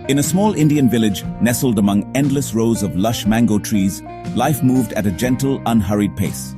In a small Indian village nestled among endless rows of lush mango trees, life moved at a gentle, unhurried pace.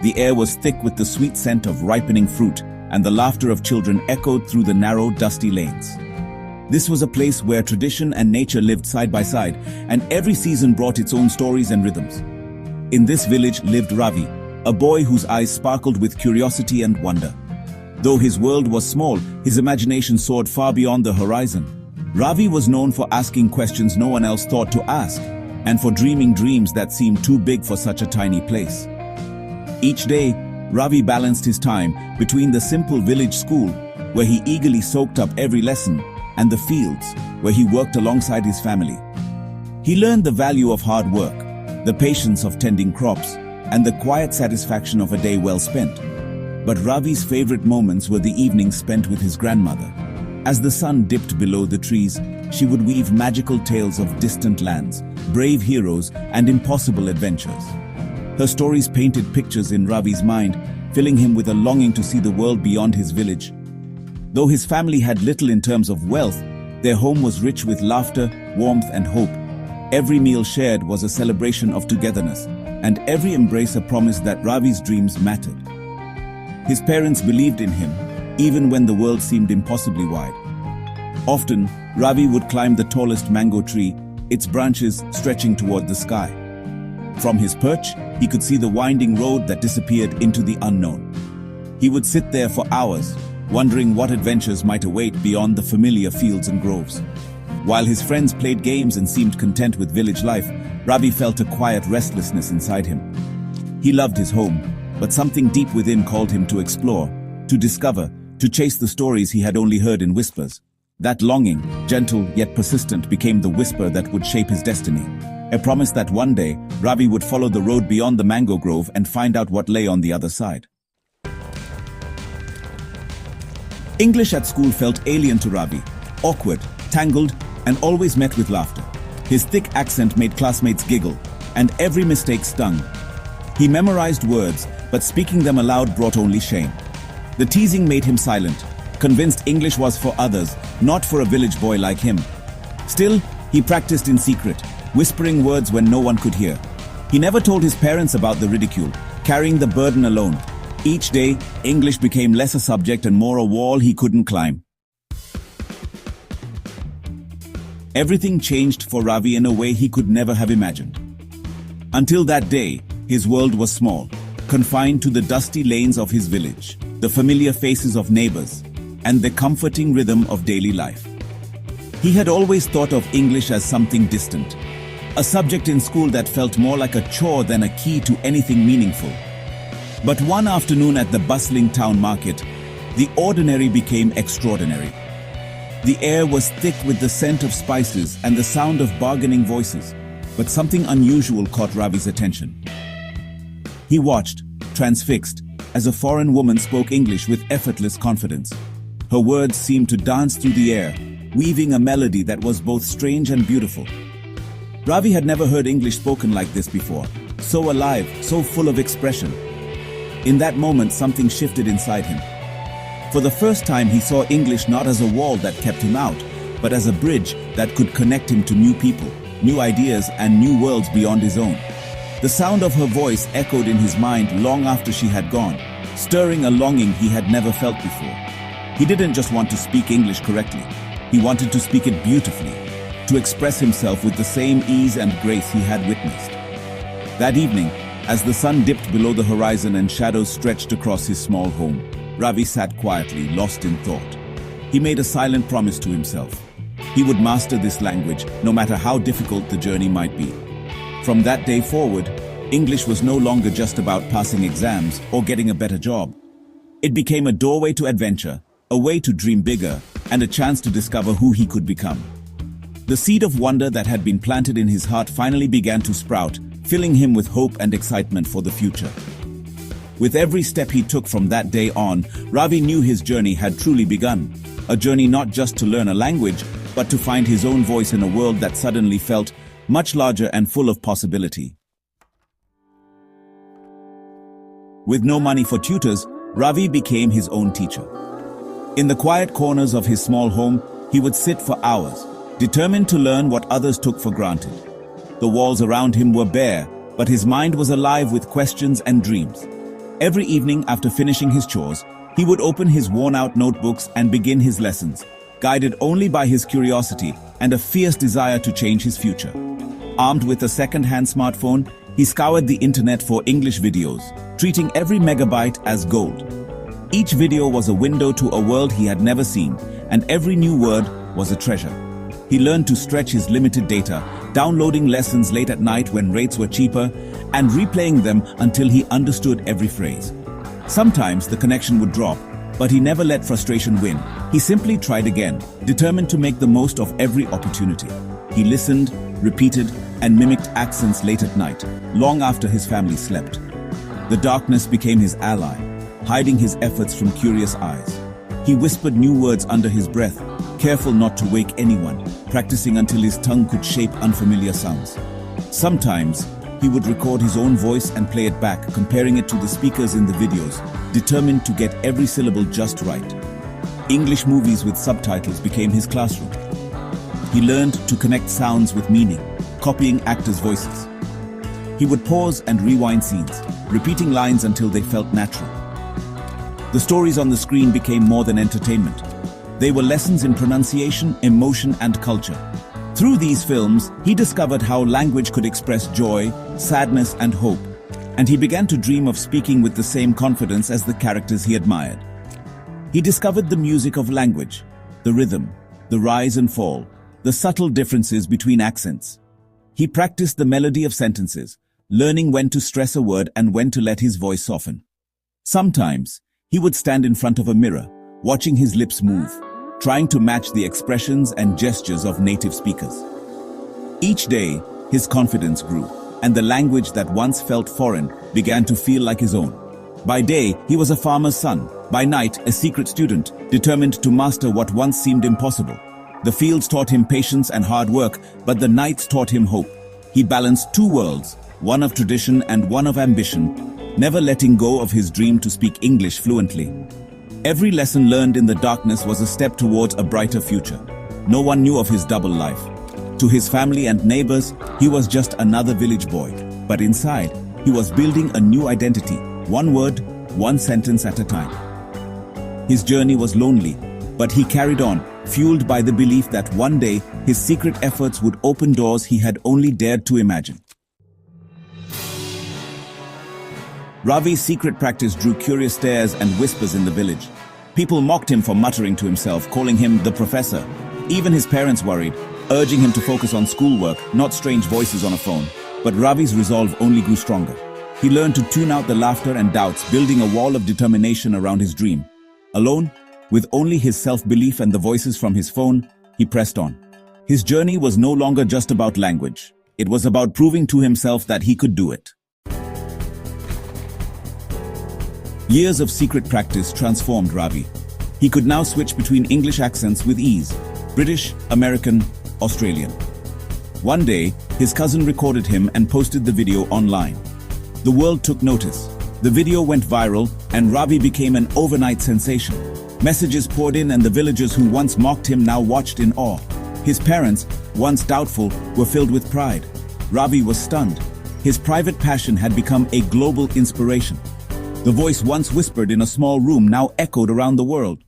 The air was thick with the sweet scent of ripening fruit, and the laughter of children echoed through the narrow, dusty lanes. This was a place where tradition and nature lived side by side, and every season brought its own stories and rhythms. In this village lived Ravi, a boy whose eyes sparkled with curiosity and wonder. Though his world was small, his imagination soared far beyond the horizon. Ravi was known for asking questions no one else thought to ask, and for dreaming dreams that seemed too big for such a tiny place. Each day, Ravi balanced his time between the simple village school, where he eagerly soaked up every lesson, and the fields, where he worked alongside his family. He learned the value of hard work, the patience of tending crops, and the quiet satisfaction of a day well spent. But Ravi's favorite moments were the evenings spent with his grandmother. As the sun dipped below the trees, she would weave magical tales of distant lands, brave heroes, and impossible adventures. Her stories painted pictures in Ravi's mind, filling him with a longing to see the world beyond his village. Though his family had little in terms of wealth, their home was rich with laughter, warmth, and hope. Every meal shared was a celebration of togetherness, and every embrace a promise that Ravi's dreams mattered. His parents believed in him, even when the world seemed impossibly wide. Often, Ravi would climb the tallest mango tree, its branches stretching toward the sky. From his perch, he could see the winding road that disappeared into the unknown. He would sit there for hours, wondering what adventures might await beyond the familiar fields and groves. While his friends played games and seemed content with village life, Ravi felt a quiet restlessness inside him. He loved his home, but something deep within called him to explore, to discover, to chase the stories he had only heard in whispers. That longing, gentle yet persistent, became the whisper that would shape his destiny. A promise that one day, Ravi would follow the road beyond the mango grove and find out what lay on the other side. English at school felt alien to Ravi, awkward, tangled, and always met with laughter. His thick accent made classmates giggle, and every mistake stung. He memorized words, but speaking them aloud brought only shame. The teasing made him silent, convinced English was for others, not for a village boy like him. Still, he practiced in secret, whispering words when no one could hear. He never told his parents about the ridicule, carrying the burden alone. Each day, English became less a subject and more a wall he couldn't climb. Everything changed for Ravi in a way he could never have imagined. Until that day, his world was small, confined to the dusty lanes of his village, the familiar faces of neighbors, and the comforting rhythm of daily life. He had always thought of English as something distant, a subject in school that felt more like a chore than a key to anything meaningful. But one afternoon at the bustling town market, the ordinary became extraordinary. The air was thick with the scent of spices and the sound of bargaining voices, but something unusual caught Ravi's attention. He watched, transfixed, as a foreign woman spoke English with effortless confidence. Her words seemed to dance through the air, weaving a melody that was both strange and beautiful. Ravi had never heard English spoken like this before, so alive, so full of expression. In that moment, something shifted inside him. For the first time, he saw English not as a wall that kept him out, but as a bridge that could connect him to new people, new ideas, and new worlds beyond his own. The sound of her voice echoed in his mind long after she had gone, stirring a longing he had never felt before. He didn't just want to speak English correctly. He wanted to speak it beautifully, to express himself with the same ease and grace he had witnessed. That evening, as the sun dipped below the horizon and shadows stretched across his small home, Ravi sat quietly, lost in thought. He made a silent promise to himself. He would master this language, no matter how difficult the journey might be. From that day forward, English was no longer just about passing exams or getting a better job. It became a doorway to adventure, a way to dream bigger, and a chance to discover who he could become. The seed of wonder that had been planted in his heart finally began to sprout, filling him with hope and excitement for the future. With every step he took from that day on, Ravi knew his journey had truly begun. A journey not just to learn a language, but to find his own voice in a world that suddenly felt much larger and full of possibility. With no money for tutors, Ravi became his own teacher. In the quiet corners of his small home, he would sit for hours, determined to learn what others took for granted. The walls around him were bare, but his mind was alive with questions and dreams. Every evening after finishing his chores, he would open his worn-out notebooks and begin his lessons, guided only by his curiosity and a fierce desire to change his future. Armed with a second-hand smartphone, he scoured the internet for English videos, treating every megabyte as gold. Each video was a window to a world he had never seen, and every new word was a treasure. He learned to stretch his limited data, downloading lessons late at night when rates were cheaper, and replaying them until he understood every phrase. Sometimes the connection would drop, but he never let frustration win. He simply tried again, determined to make the most of every opportunity. He listened, repeated, and mimicked accents late at night, long after his family slept. The darkness became his ally, hiding his efforts from curious eyes. He whispered new words under his breath, careful not to wake anyone, practicing until his tongue could shape unfamiliar sounds. Sometimes, he would record his own voice and play it back, comparing it to the speakers in the videos, determined to get every syllable just right. English movies with subtitles became his classroom. He learned to connect sounds with meaning, copying actors' voices. He would pause and rewind scenes, repeating lines until they felt natural. The stories on the screen became more than entertainment. They were lessons in pronunciation, emotion, and culture. Through these films, he discovered how language could express joy, sadness, and hope, and he began to dream of speaking with the same confidence as the characters he admired. He discovered the music of language, the rhythm, the rise and fall, the subtle differences between accents. He practiced the melody of sentences, learning when to stress a word and when to let his voice soften. Sometimes, he would stand in front of a mirror, watching his lips move, trying to match the expressions and gestures of native speakers. Each day, his confidence grew, and the language that once felt foreign began to feel like his own. By day, he was a farmer's son. By night, a secret student, determined to master what once seemed impossible. The fields taught him patience and hard work, but the nights taught him hope. He balanced two worlds, one of tradition and one of ambition, never letting go of his dream to speak English fluently. Every lesson learned in the darkness was a step towards a brighter future. No one knew of his double life. To his family and neighbors, he was just another village boy. But inside, he was building a new identity, one word, one sentence at a time. His journey was lonely, but he carried on, fueled by the belief that one day his secret efforts would open doors he had only dared to imagine. Ravi's secret practice drew curious stares and whispers in the village. People mocked him for muttering to himself, calling him the professor. Even his parents worried, urging him to focus on schoolwork, not strange voices on a phone. But Ravi's resolve only grew stronger. He learned to tune out the laughter and doubts, building a wall of determination around his dream. Alone, with only his self-belief and the voices from his phone, he pressed on. His journey was no longer just about language. It was about proving to himself that he could do it. Years of secret practice transformed Ravi. He could now switch between English accents with ease: British, American, Australian. One day, his cousin recorded him and posted the video online. The world took notice. The video went viral, and Ravi became an overnight sensation. Messages poured in, and the villagers who once mocked him now watched in awe. His parents, once doubtful, were filled with pride. Ravi was stunned. His private passion had become a global inspiration. The voice once whispered in a small room now echoed around the world.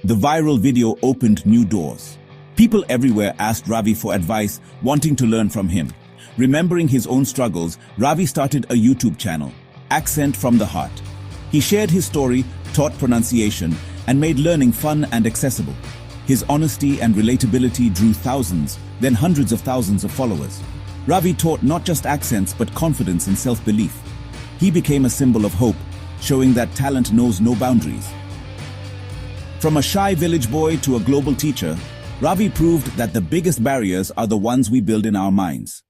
The viral video opened new doors. People everywhere asked Ravi for advice, wanting to learn from him. Remembering his own struggles, Ravi started a YouTube channel, Accent from the Heart. He shared his story, taught pronunciation, and made learning fun and accessible. His honesty and relatability drew thousands, then hundreds of thousands of followers. Ravi taught not just accents but confidence and self-belief. He became a symbol of hope, showing that talent knows no boundaries. From a shy village boy to a global teacher, Ravi proved that the biggest barriers are the ones we build in our minds.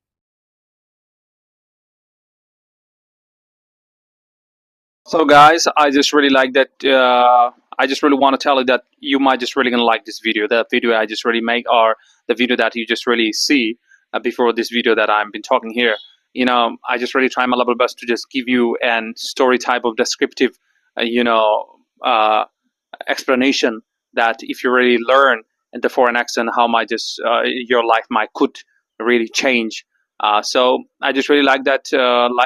So guys, I just really like that. I just really want to tell you that you might just really gonna like this video. The video I just really make, or the video that you just really see before this video that I've been talking here. I just really try my level best to just give you an story type of descriptive, uh, explanation that if you really learn in the foreign accent, how might just your life might could really change. So I just really like that.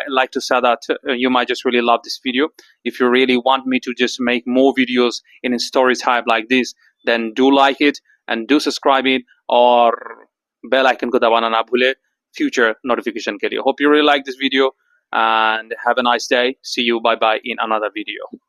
Like to say that you might just really love this video. If you really want me to just make more videos in story type like this, then do like it and do subscribe it, or bell icon को दबाना ना भूले future notification के लिए. Hope you really like this video and have a nice day. See you. Bye bye in another video.